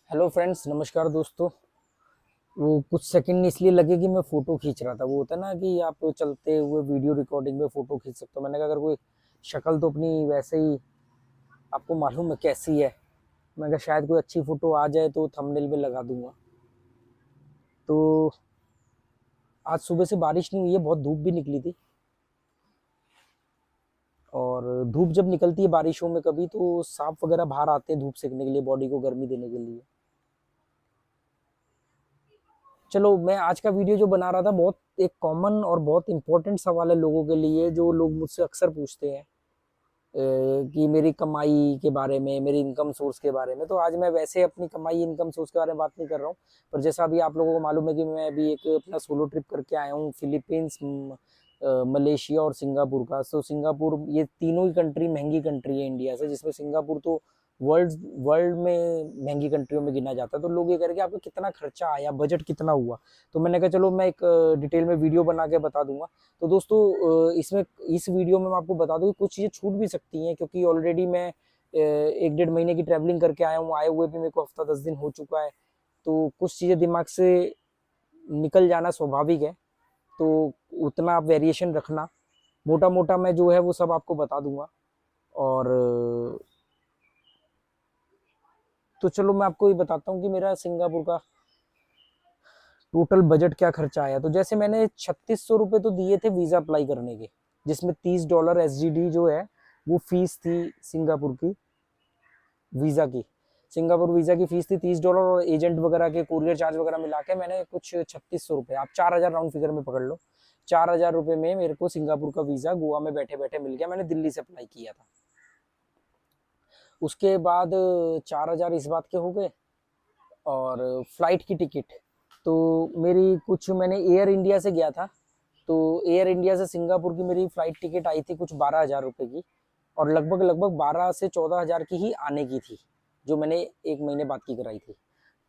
Hello friends, नमस्कार दोस्तों। वो कुछ सेकंड इसलिए लगे कि मैं फ़ोटो खींच रहा था। वो होता है ना कि आप चलते हुए वीडियो रिकॉर्डिंग में फ़ोटो खींच सकते हो। मैंने कहा अगर कोई शक्ल तो अपनी वैसे ही आपको मालूम है कैसी है। मैं कहा शायद कोई अच्छी फ़ोटो आ जाए तो थंबनेल में लगा दूंगा। तो आज सुबह से बारिश नहीं हुई है, बहुत धूप भी निकली थी। और धूप जब निकलती है बारिशों में कभी, तो सांप वगैरह बाहर आते हैं धूप सेकने के लिए, बॉडी को गर्मी देने के लिए। चलो, मैं आज का वीडियो जो बना रहा था, बहुत एक कॉमन और बहुत इंपॉर्टेंट सवाल है लोगों के लिए, जो लोग मुझसे अक्सर पूछते हैं कि मेरी कमाई के बारे में, मेरी इनकम सोर्स के बारे में। तो आज मैं वैसे अपनी कमाई इनकम सोर्स के बारे में बात नहीं कर रहा हूँ, पर जैसा अभी आप लोगों को मालूम है कि मैं अभी एक अपना सोलो ट्रिप करके आया हूँ, फिलीपींस, मलेशिया और सिंगापुर का। तो सिंगापुर, ये तीनों ही कंट्री महंगी कंट्री है इंडिया से, जिसमें सिंगापुर तो वर्ल्ड वर्ल्ड में महंगी कंट्रियों में गिना जाता है। तो लोग ये कह आपका कितना खर्चा आया, बजट कितना हुआ। तो मैंने कहा चलो मैं एक डिटेल में वीडियो बना के बता दूंगा। तो दोस्तों, इसमें इस वीडियो में मैं आपको बता दूं कि कुछ चीज़ें छूट भी सकती हैं, क्योंकि ऑलरेडी मैं 1 डेढ़ महीने की ट्रैवलिंग करके आया हूँ। आए हुए भी मेरे को हफ्ता 10 दिन हो चुका है। तो कुछ चीज़ें दिमाग से निकल जाना स्वाभाविक है। तो उतना आप वेरिएशन रखना। मोटा मोटा मैं जो है वो सब आपको बता दूंगा। और तो चलो मैं आपको ये बताता हूँ कि मेरा सिंगापुर का टोटल बजट क्या खर्चा आया। तो जैसे मैंने 3600 रुपये तो दिए थे वीज़ा अप्लाई करने के, जिसमें $30 SGD जो है वो फीस थी सिंगापुर की वीज़ा की। सिंगापुर वीज़ा की फीस थी $30, और एजेंट वगैरह के कुरियर चार्ज वगैरह मिला के मैंने कुछ 3600 रुपये, आप 4000 राउंड फिगर में पकड़ लो। 4000 रुपये में मेरे को सिंगापुर का वीज़ा गोवा में बैठे बैठे मिल गया। मैंने दिल्ली से अप्लाई किया था। उसके बाद 4000 इस बात के हो गए। और फ्लाइट की टिकट तो मेरी कुछ, मैंने एयर इंडिया से गया था। तो एयर इंडिया से सिंगापुर की मेरी फ्लाइट टिकट आई थी कुछ 12,000 रुपये की। और लगभग लगभग 12 से 14 हज़ार की ही आने की थी, जो मैंने 1 महीने बाद की कराई थी।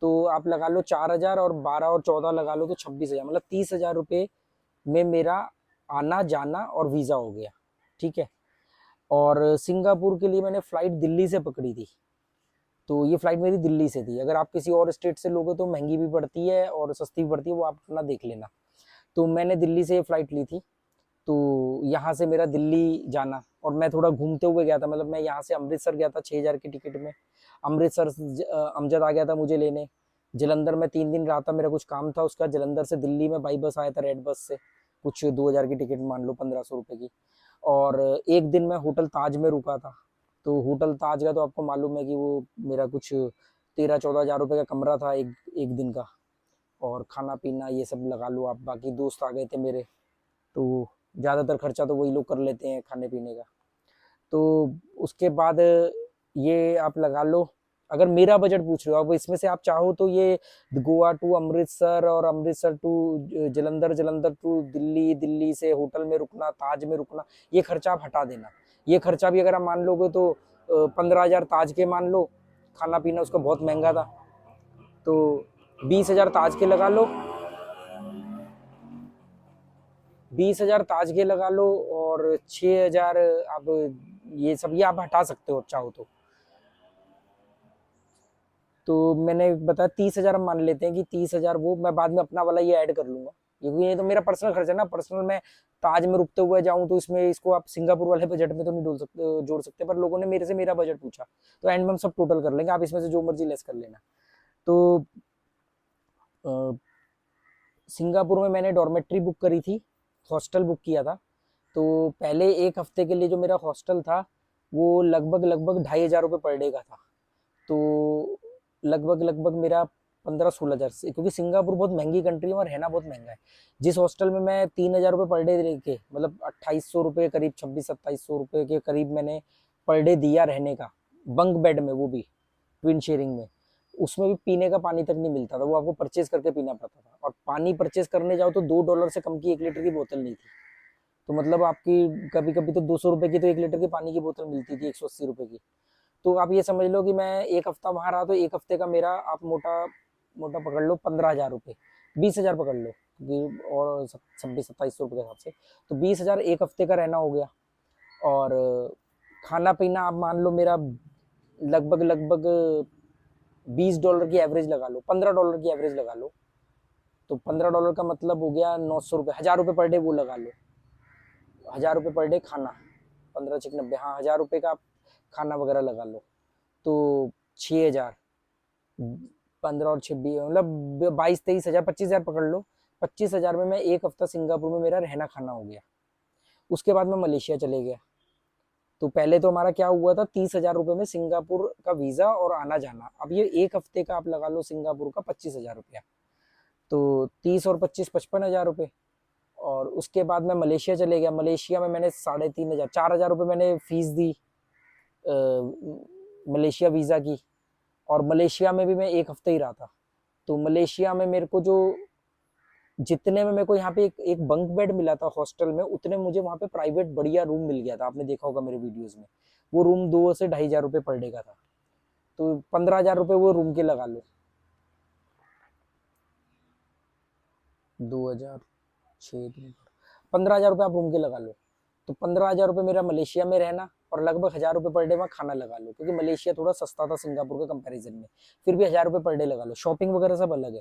तो आप लगा लो 4,000 और 12 और 14 लगा लो तो 26,000, मतलब 30,000 रुपये में मेरा आना जाना और वीज़ा हो गया। ठीक है। और सिंगापुर के लिए मैंने फ़्लाइट दिल्ली से पकड़ी थी। तो ये फ्लाइट मेरी दिल्ली से थी। अगर आप किसी और स्टेट से लोगे तो महंगी भी पड़ती है और सस्ती भी पड़ती है, वो आप अपना देख लेना। तो मैंने दिल्ली से ये फ्लाइट ली थी। तो यहाँ से मेरा दिल्ली जाना, और मैं थोड़ा घूमते हुए गया था। मतलब मैं यहाँ से अमृतसर गया था 6,000 की टिकट में। अमृतसर अमजद आ गया था मुझे लेने। जलंधर में 3 दिन रहा था, मेरा कुछ काम था उसका। जलंधर से दिल्ली में बाई बस आया था, रेड बस से। कुछ 2,000 की टिकट मान लो, 1,500 रुपये की। और एक दिन मैं होटल ताज में रुका था। तो होटल ताज का तो आपको मालूम है कि वो मेरा कुछ 13-14 हज़ार रुपये का कमरा था एक एक दिन का। और खाना पीना ये सब लगा लो आप। बाकी दोस्त आ गए थे मेरे, तो ज़्यादातर खर्चा तो वही लोग कर लेते हैं खाने पीने का। तो उसके बाद ये आप लगा लो, अगर मेरा बजट पूछ रहे हो अब, इसमें से आप चाहो तो ये गोवा टू अमृतसर और अमृतसर टू जलंधर, जलंधर टू दिल्ली, दिल्ली से होटल में रुकना, ताज में रुकना, ये खर्चा आप हटा देना। ये खर्चा भी अगर आप मान लोगे तो 15,000 ताज के मान लो। खाना पीना उसका बहुत महंगा था, तो 20,000 ताज के लगा लो। 20,000 ताज के लगा लो, और 6,000 आप ये सब ये आप हटा सकते हो चाहो तो। तो मैंने बताया 30,000 हम मान लेते हैं कि 30,000 वो मैं बाद में अपना वाला ये ऐड कर लूंगा, क्योंकि ये तो मेरा पर्सनल खर्चा है ना। पर्सनल मैं ताज में रुकते हुए जाऊं तो इसमें इसको आप सिंगापुर वाले बजट में तो नहीं जोड़ सकते। पर लोगों ने मेरे से मेरा बजट पूछा, तो एंड में हम सब टोटल कर लेंगे, आप इसमें से जो मर्जी लेस कर लेना। तो सिंगापुर में मैंने डॉर्मेट्री बुक करी थी, हॉस्टल बुक किया था। तो पहले एक हफ्ते के लिए जो मेरा हॉस्टल था, वो लगभग लगभग 2,500 रुपये पर डे का था। तो लगभग लगभग मेरा 15-16 हज़ार से, क्योंकि सिंगापुर बहुत महंगी कंट्री है और रहना बहुत महंगा है। जिस हॉस्टल में मैं 3,000 रुपये पर डे दे के, मतलब 2,800 रुपये करीब, 26-2700 रुपये के करीब मैंने पर डे दिया रहने का, बंक बेड में, वो भी ट्विन शेयरिंग में। उसमें भी पीने का पानी तक नहीं मिलता था, वो आपको परचेज करके पीना पड़ता था। और पानी परचेज करने जाओ तो $2 से कम की 1 लीटर की बोतल नहीं थी। तो मतलब आपकी कभी कभी तो 200 रुपये की तो 1 लीटर की पानी की बोतल मिलती थी, 180 रुपये की। तो आप ये समझ लो कि मैं एक हफ्ता वहां रहा, तो एक हफ्ते का मेरा आप मोटा मोटा पकड़ लो 15,000 रुपये, 20,000 पकड़ लो, क्योंकि और 26-2700 रुपये के हिसाब से। तो 20,000 एक हफ्ते का रहना हो गया। और खाना पीना आप मान लो मेरा लगभग लगभग $20 की एवरेज लगा लो, $15 की एवरेज लगा लो, तो $15 का मतलब हो गया 900 रुपये, 1000 रुपये पर डे वो लगा लो, 1000 रुपये पर डे खाना, 15×6 = 90, हाँ 1000 रुपये का खाना वगैरह लगा लो, तो 6000, 15 और 6 मतलब 22-23 हज़ार, 25 हज़ार पकड़ लो। 25 हज़ार में मैं एक हफ्ता सिंगापुर में मेरा रहना खाना हो गया। उसके बाद मैं मलेशिया चले गया। तो पहले तो हमारा क्या हुआ था, 30 हज़ार रुपये में सिंगापुर का वीज़ा और आना जाना। अब ये एक हफ्ते का आप लगा लो सिंगापुर का 25 हज़ार रुपया, तो 30 और 25 55 हज़ार रुपये। और उसके बाद मैं मलेशिया चले गया। मलेशिया में मैंने 3500 4000 रुपये मैंने फीस दी मलेशिया वीज़ा की। और मलेशिया में भी मैं एक हफ्ते ही रहा था। तो मलेशिया में मेरे को जो जितने में मेरे को यहाँ पे एक बंक बेड मिला था हॉस्टल में, उतने मुझे वहाँ पे प्राइवेट बढ़िया रूम मिल गया था। आपने देखा होगा मेरे वीडियोस में, वो रूम 2 से 2500 रुपये पर डे का था। तो 15 हज़ार रुपये वो रूम के लगा लो, 2006 15 हज़ार रुपये आप रूम के लगा लो। तो 15 हज़ार रुपये मेरा मलेशिया में रहना और लगभग 1000 रुपये पर डे वहाँ खाना लगा लो, क्योंकि मलेशिया थोड़ा सस्ता था सिंगापुर के कंपैरिजन में। फिर भी 1000 रुपये पर डे लगा लो, शॉपिंग वगैरह सब अलग है।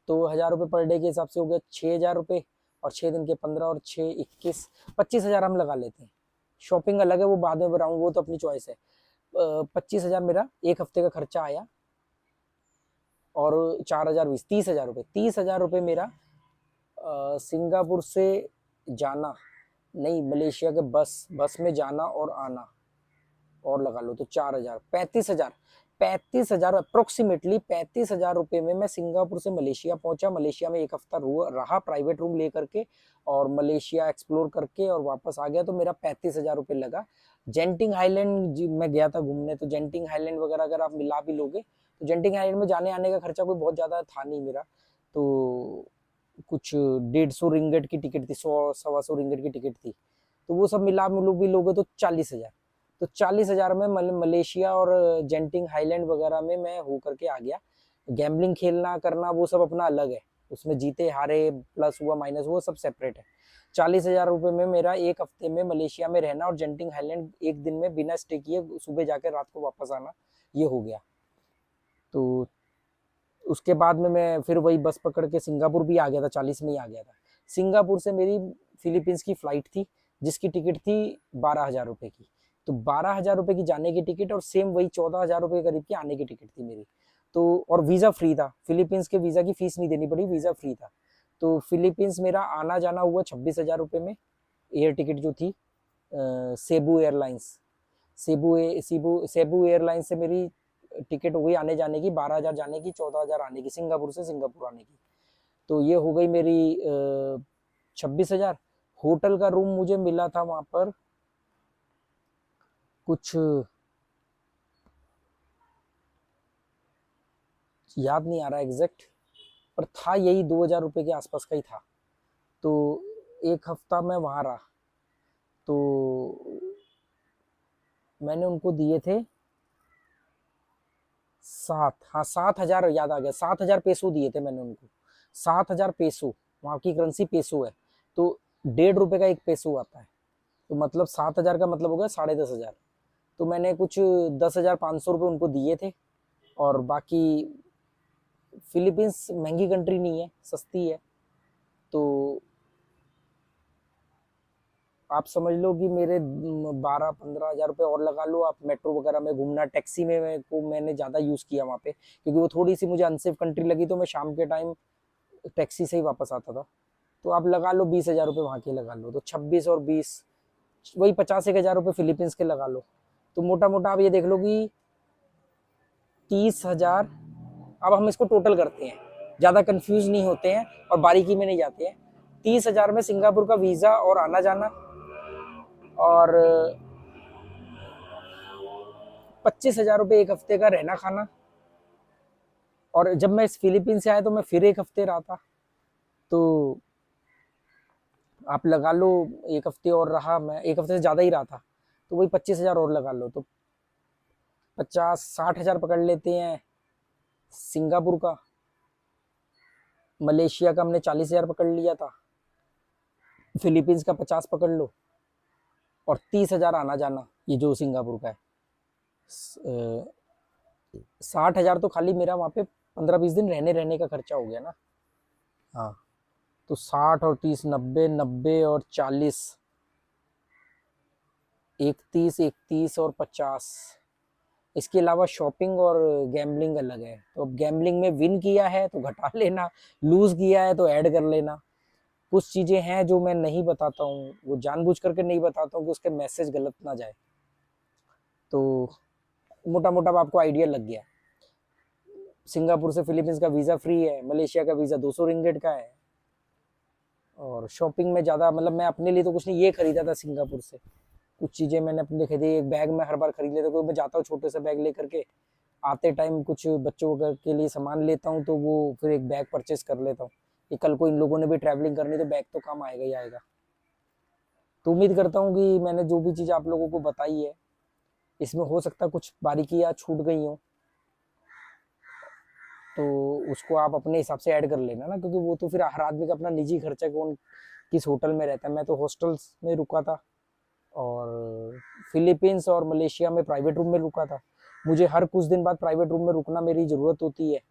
तो 1000 रुपये पर डे के हिसाब से हो गया 6000 रुपये, और 6 दिन के 15 और 6 21 25 हज़ार हम लगा लेते हैं। शॉपिंग अलग है, वो बाद में बताऊँ, वो तो अपनी चॉइस है। 25 हज़ार मेरा एक हफ्ते का खर्चा आया, और 4000 20 30 हज़ार रुपये, 30 हज़ार रुपये मेरा सिंगापुर से जाना, नहीं मलेशिया के बस में जाना और आना, और लगा लो तो 4000 35 हज़ार, 35 हज़ार अप्रोक्सीमेटली 35 हज़ार रुपये में मैं सिंगापुर से मलेशिया पहुंचा। मलेशिया में एक हफ्ता रहा प्राइवेट रूम ले करके, और मलेशिया एक्सप्लोर करके और वापस आ गया। तो मेरा 35 हज़ार रुपये लगा। जेंटिंग हाईलैंड मैं गया था घूमने, तो जेंटिंग हाईलैंड वगैरह अगर आप मिला भी लोगे, तो जेंटिंग हाईलैंड में जाने आने का खर्चा कोई बहुत ज़्यादा था नहीं मेरा। तो कुछ 150 रिंगेट की टिकट थी, 100 सवा 100 रिंगेट की टिकट थी। तो वो सब मिला मिलू भी लोगे तो 40 हज़ार। तो 40 हज़ार में मलेशिया और जेंटिंग हाईलैंड वगैरह में मैं हो करके आ गया। गैम्बलिंग खेलना करना वो सब अपना अलग है, उसमें जीते हारे प्लस हुआ माइनस वो सब सेपरेट है। 40 हज़ार रुपये में मेरा एक हफ्ते में मलेशिया में रहना और जेंटिंग हाईलैंड एक दिन में बिना स्टे किए सुबह जाकर रात को वापस आना, ये हो गया। तो उसके बाद में मैं फिर वही बस पकड़ के सिंगापुर भी आ गया था, 40 में ही आ गया था। सिंगापुर से मेरी फिलीपींस की फ़्लाइट थी, जिसकी टिकट थी 12 हज़ार रुपये की। तो 12 हज़ार रुपये की जाने की टिकट और सेम वही 14 हज़ार रुपये करीब की आने की टिकट थी मेरी। तो और वीज़ा फ्री था, फिलीपींस के वीज़ा की फ़ीस नहीं देनी पड़ी, वीज़ा फ्री था। तो फिलीपींस मेरा आना जाना हुआ 26 हज़ार रुपये में। एयर टिकट जो थी सेबू एयरलाइंस, सेबू एयरलाइंस से मेरी टिकट हो गई आने जाने की 12 हज़ार जाने की, 14 हज़ार आने की, सिंगापुर से सिंगापुर आने की। तो ये हो गई मेरी 26 हज़ार। होटल का रूम मुझे मिला था वहां पर कुछ याद नहीं आ रहा एग्जैक्ट, पर था यही 2000 रुपये के आसपास का ही था। तो एक हफ्ता मैं वहां रहा, तो मैंने उनको दिए थे 7 याद आ गया, 7 हज़ार पेसो दिए थे मैंने उनको। 7 हज़ार पेसो, वहाँ की करेंसी पेसो है, तो 1.5 रुपये का एक पेसो आता है। तो मतलब 7 हज़ार का मतलब हो गया 10.5 हज़ार। तो मैंने कुछ 10,500 रुपये उनको दिए थे। और बाकी फिलीपींस महंगी कंट्री नहीं है, सस्ती है। तो आप समझ लो कि मेरे 12-15 हज़ार रुपये और लगा लो आप। मेट्रो वगैरह में घूमना, टैक्सी में मैंने ज़्यादा यूज़ किया वहाँ पे, क्योंकि वो थोड़ी सी मुझे अनसेफ कंट्री लगी, तो मैं शाम के टाइम टैक्सी से ही वापस आता था। तो आप लगा लो 20 हज़ार रुपये वहाँ के लगा लो, तो 26 और 20 वही 50-1 हज़ार रुपये फिलीपींस के लगा लो। तो मोटा मोटा आप ये देख लो कि 30 हज़ार। अब हम इसको टोटल करते हैं, ज़्यादा कंफ्यूज नहीं होते हैं और बारीकी में नहीं जाते हैं। 30 हज़ार में सिंगापुर का वीज़ा और आना जाना, और 25 हज़ार रुपये एक हफ्ते का रहना खाना। और जब मैं इस फिलीपींस से आया तो मैं फिर एक हफ्ते रहा था। तो आप लगा लो एक हफ्ते और रहा, मैं एक हफ्ते से ज़्यादा ही रहा था, तो वही 25 हज़ार और लगा लो, तो 50-60 हज़ार पकड़ लेते हैं सिंगापुर का। मलेशिया का हमने 40 हज़ार पकड़ लिया था, फिलीपींस का 50 पकड़ लो, और 30 हज़ार आना जाना, ये जो सिंगापुर का है। 60,000 तो खाली मेरा वहाँ पे 15-20 दिन रहने का खर्चा हो गया ना। हाँ, तो 60 और 30, 90 और 40, 31 और 50। इसके अलावा शॉपिंग और गैम्बलिंग अलग है। तो अब गैम्बलिंग में विन किया है तो घटा लेना, लूज किया है तो ऐड कर लेना। कुछ चीजें हैं जो मैं नहीं बताता हूँ, वो जानबूझ करके नहीं बताता हूँ कि उसके मैसेज गलत ना जाए। तो मोटा मोटा आपको आइडिया लग गया। सिंगापुर से फिलीपींस का वीजा फ्री है, मलेशिया का वीजा 200 रिंगेट का है। और शॉपिंग में ज्यादा मतलब मैं अपने लिए तो कुछ नहीं, ये खरीदा था सिंगापुर से। कुछ चीजें मैंने अपने खरीदी, एक बैग में हर बार खरीद लेता हूँ, मैं जाता हूँ छोटे से बैग लेकर के, आते टाइम कुछ बच्चों के लिए सामान लेता हूँ, तो वो फिर एक बैग परचेस कर लेता हूँ कि कल को इन लोगों ने भी ट्रैवलिंग करनी तो बैग तो काम आएगा ही आएगा। तो उम्मीद करता हूँ कि मैंने जो भी चीज़ आप लोगों को बताई है इसमें हो सकता है कुछ बारीकियाँ छूट गई हो, तो उसको आप अपने हिसाब से ऐड कर लेना ना, क्योंकि वो तो फिर हर आदमी का अपना निजी खर्चा, कौन किस होटल में रहता है। मैं तो हॉस्टल्स में रुका था और फिलीपींस और मलेशिया में प्राइवेट रूम में रुका था। मुझे हर कुछ दिन बाद प्राइवेट रूम में रुकना मेरी ज़रूरत होती है,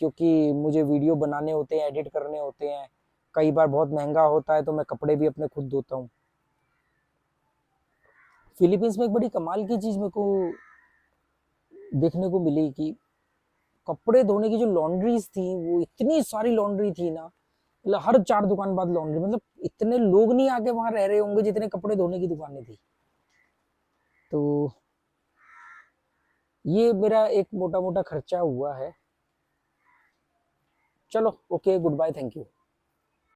क्योंकि मुझे वीडियो बनाने होते हैं, एडिट करने होते हैं। कई बार बहुत महंगा होता है तो मैं कपड़े भी अपने खुद धोता हूँ। फिलीपींस में एक बड़ी कमाल की चीज़ मेरे को देखने को मिली कि कपड़े धोने की जो लॉन्ड्रीज थी वो इतनी सारी लॉन्ड्री थी ना, मतलब हर 4 दुकान बाद लॉन्ड्री। मतलब इतने लोग नहीं आके वहां रह रहे होंगे जितने कपड़े धोने की दुकानें थी। तो ये मेरा एक मोटा मोटा खर्चा हुआ है। चलो okay, goodbye, thank you.